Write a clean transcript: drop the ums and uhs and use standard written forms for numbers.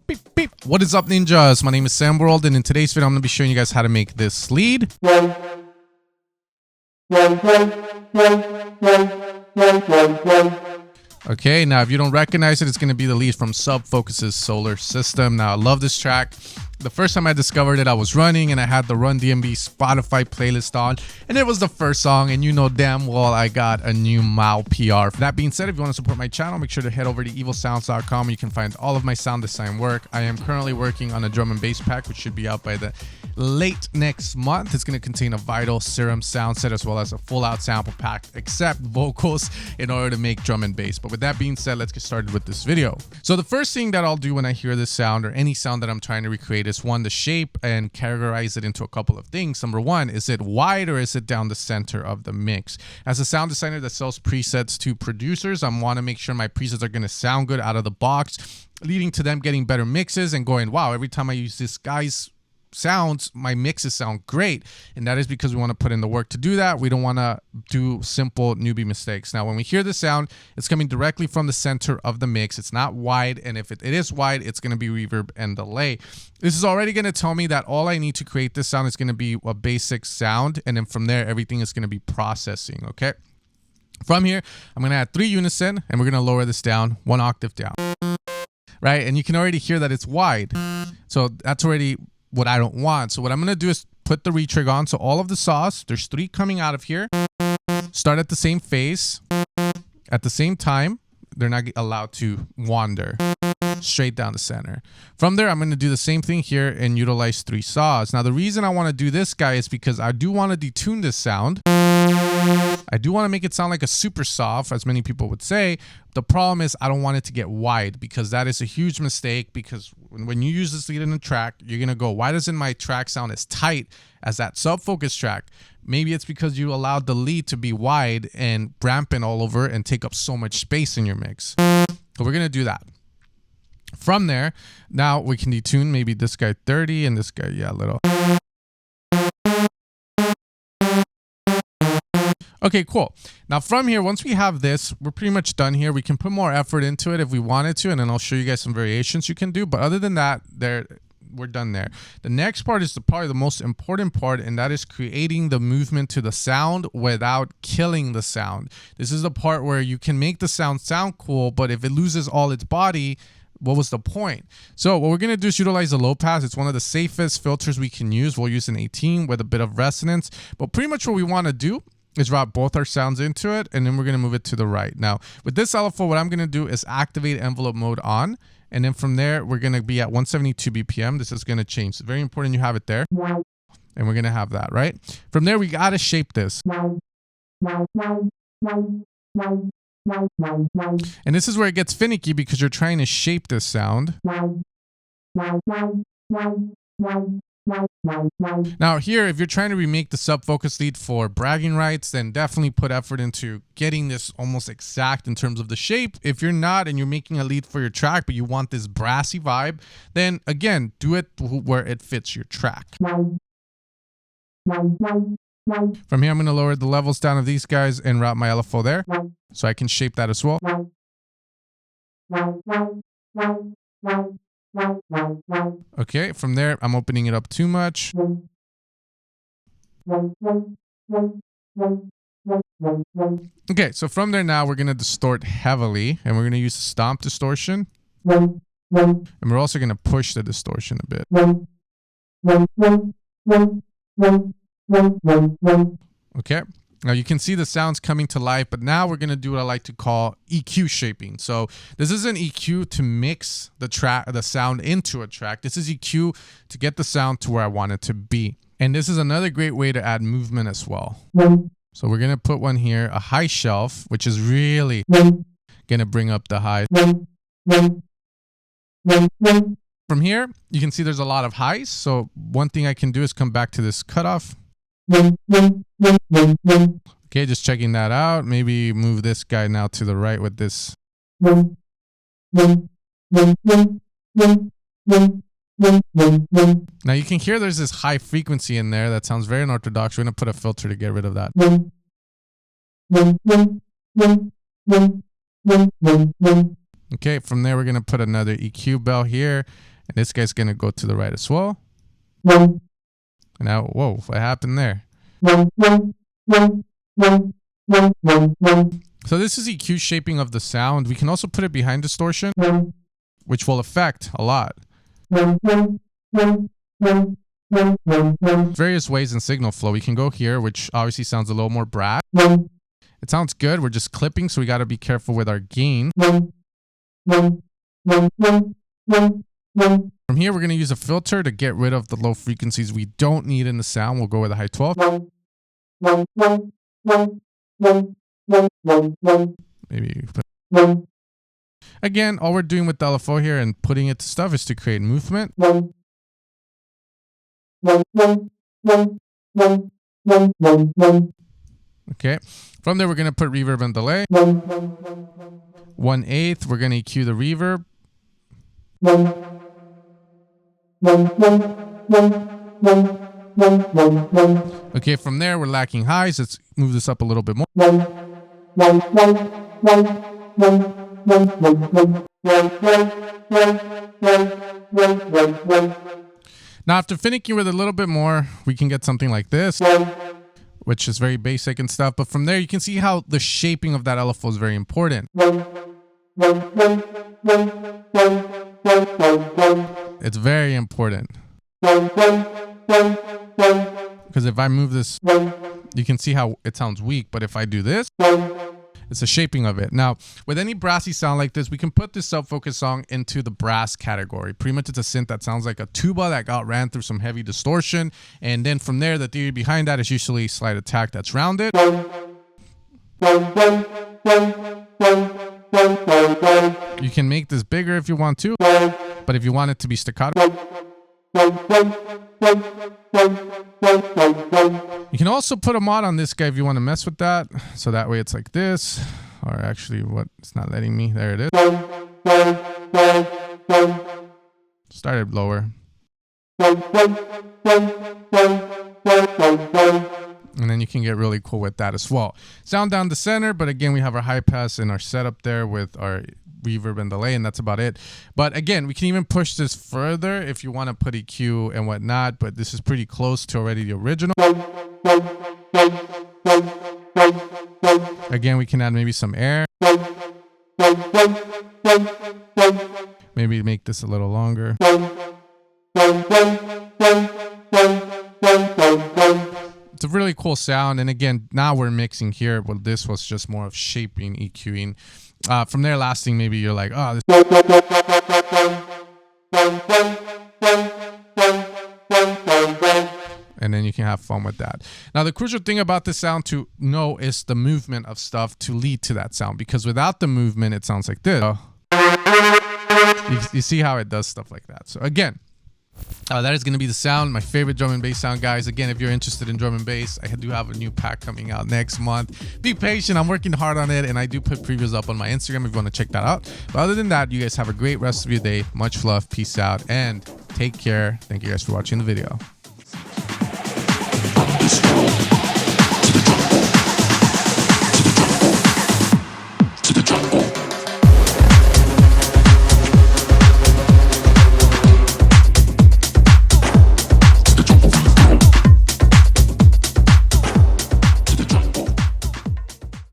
Beep, beep. What is up, ninjas? My name is Zen World, and in today's video I'm going to be showing you guys how to make this lead. Okay, now if you don't recognize it, it's going to be the lead from Sub Focus's Solar System. Now I love this track. The first time I discovered it, I was running and I had the Run DNB Spotify playlist on, and it was the first song, and you know damn well I got a new Mao PR. That being said, if you want to support my channel, make sure to head over to evilsounds.com where you can find all of my sound design work. I am currently working on a drum and bass pack, which should be out by the late next month. It's going to contain a Vital Serum sound set as well as a full out sample pack, except vocals, in order to make drum and bass. But with that being said, let's get started with this video. So the first thing that I'll do when I hear this sound, or any sound that I'm trying to recreate, is one, the shape, and categorize it into a couple of things. Number one, is it wide or is it down the center of the mix? As a sound designer that sells presets to producers, I want to make sure my presets are going to sound good out of the box, leading to them getting better mixes and going, wow, every time I use this guy's sounds, my mixes sound great. And that is because we want to put in the work to do that. We don't want to do simple newbie mistakes. Now when we hear the sound, it's coming directly from the center of the mix. It's not wide, and if it is wide, it's going to be reverb and delay. This is already going to tell me that all I need to create this sound is going to be a basic sound, and then from there everything is going to be processing. Okay, from here I'm going to add 3 unison, and we're going to lower this down 1 octave down, right? And you can already hear that it's wide, so that's already what I don't want. So what I'm going to do is put the retrig on. So all of the saws, there's 3 coming out of here, start at the same phase at the same time. They're not allowed to wander straight down the center. From there, I'm going to do the same thing here and utilize 3 saws. Now the reason I want to do this, guy, is because I do want to detune this sound. I do want to make it sound like a super soft, as many people would say. The problem is I don't want it to get wide, because that is a huge mistake. Because when you use this lead in a track, you're going to go, why doesn't my track sound as tight as that sub focus track? Maybe it's because you allowed the lead to be wide and rampant all over and take up so much space in your mix. So we're going to do that. From there, now we can detune maybe this guy 30 and this guy, yeah, a little. Okay, cool. Now from here, once we have this, we're pretty much done here. We can put more effort into it if we wanted to, and then I'll show you guys some variations you can do. But other than that, we're done there. The next part is probably the most important part, and that is creating the movement to the sound without killing the sound. This is the part where you can make the sound cool, but if it loses all its body, what was the point? So what we're going to do is utilize the low pass. It's one of the safest filters we can use. We'll use an 18 with a bit of resonance, but pretty much what we want to do is route both our sounds into it, and then we're going to move it to the right. Now with this LFO, what I'm going to do is activate envelope mode on, and then from there we're going to be at 172 BPM. This is going to change. It's very important you have it there, and we're going to have that right. From there we got to shape this, and this is where it gets finicky, because you're trying to shape this sound. Now here, if you're trying to remake the sub focus lead for bragging rights, then definitely put effort into getting this almost exact in terms of the shape. If you're not, and you're making a lead for your track, but you want this brassy vibe, then again, do it where it fits your track. From here, I'm going to lower the levels down of these guys and route my LFO there, so I can shape that as well. Okay, from there, I'm opening it up too much. Okay, so from there now, we're going to distort heavily, and we're going to use the stomp distortion. And we're also going to push the distortion a bit. Okay. Now you can see the sounds coming to life, but now we're going to do what I like to call EQ shaping. So this isn't EQ to mix the sound into a track. This is EQ to get the sound to where I want it to be. And this is another great way to add movement as well. So we're going to put one here, a high shelf, which is really going to bring up the high. From here, you can see there's a lot of highs. So one thing I can do is come back to this cutoff. Okay, just checking that out. Maybe move this guy now to the right with this. Now you can hear there's this high frequency in there that sounds very unorthodox. We're going to put a filter to get rid of that. Okay, from there we're going to put another EQ bell here, And this guy's going to go to the right as well. Now, whoa, what happened there? So this is EQ shaping of the sound. We can also put it behind distortion, which will affect a lot. Various ways in signal flow. We can go here, which obviously sounds a little more brass. It sounds good. We're just clipping, so we got to be careful with our gain. From here, we're going to use a filter to get rid of the low frequencies we don't need in the sound. We'll go with a high 12. Maybe. Again, all we're doing with the LFO here and putting it to stuff is to create movement. Okay. From there, we're going to put reverb and delay. 1/8. We're going to EQ the reverb. Okay, from there, we're lacking highs. Let's move this up a little bit more. Now, after finicking with a little bit more, we can get something like this, which is very basic and stuff. But from there, you can see how the shaping of that LFO is very important. It's very important. Because if I move this, you can see how it sounds weak. But if I do this, it's the shaping of it. Now, with any brassy sound like this, we can put this sub-focus song into the brass category. Pretty much it's a synth that sounds like a tuba that got ran through some heavy distortion. And then from there, the theory behind that is usually slight attack that's rounded. You can make this bigger if you want to, but if you want it to be staccato, you can also put a mod on this guy if you want to mess with that. So that way it's like this, or actually what, it's not letting me. There it is. Started lower. And then you can get really cool with that as well. Sound down the center, but again, we have our high pass and our setup there with our reverb and delay, and that's about it. But again, we can even push this further if you want to put EQ and whatnot, but this is pretty close to already the original. Again, we can add maybe some air. Maybe make this a little longer. It's a really cool sound. And again, now we're mixing here. Well, this was just more of shaping, EQing. From there, last thing, maybe you're like, oh, this. And then you can have fun with that. Now, the crucial thing about this sound to know is the movement of stuff to lead to that sound. Because without the movement, it sounds like this. You see how it does stuff like that. So again, that is going to be the sound, my favorite drum and bass sound, guys. Again, if you're interested in drum and bass, I do have a new pack coming out next month. Be patient. I'm working hard on it, and I do put previews up on my Instagram if you want to check that out. But other than that, you guys have a great rest of your day. Much love. Peace out, and take care. Thank you guys for watching the video.